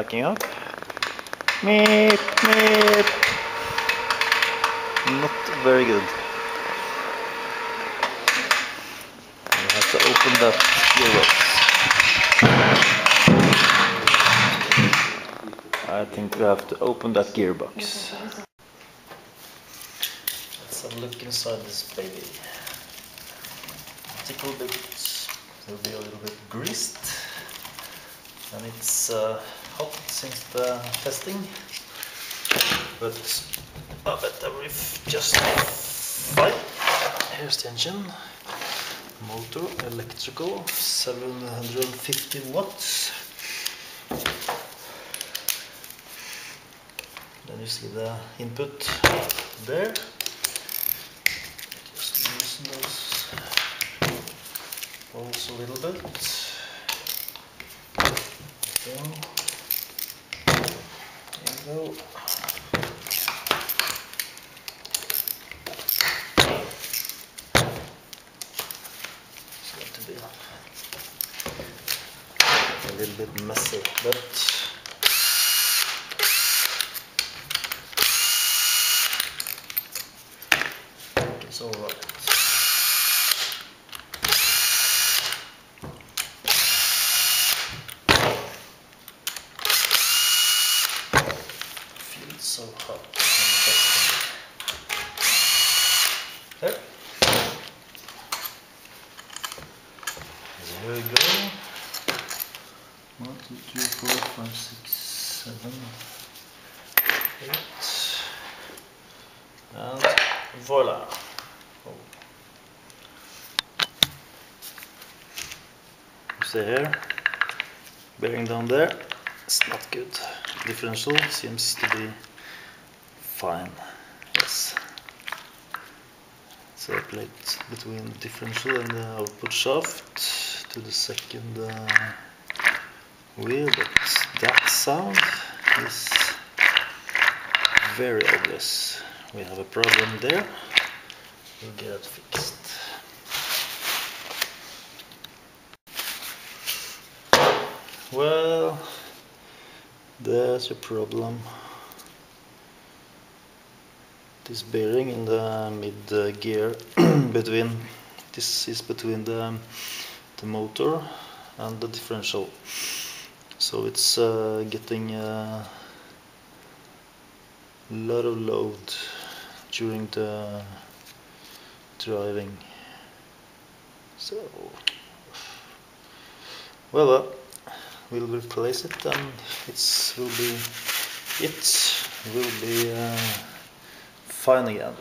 backing up. Meep, meep. Not very good. You have to open that gearbox. I think we have to open that gearbox. Let's have a look inside this baby. Tickle bit will be a little bit greased, and it's hot since the testing, but I bet the reef just fine. Here's the engine, motor, electrical, 750 watts. Then you see the input there. Just loosen those bolts a little bit. There you go. It's going to be a little bit messy, but it's alright. Feels so hot when you test it. There. There we go. 1, 2, 3, 4, 5, 6, 7, 8, and voila. Oh. You see here, bearing down there, it's not good. Differential seems to be fine. Yes. So I plate between the differential and the output shaft to the second wheel, but that sound is very obvious. We have a problem there. We'll get it fixed. Well, there's a problem. This bearing in the mid gear between the motor and the differential. So it's getting a lot of load during the driving. So well, we'll replace it, and it will be fine again.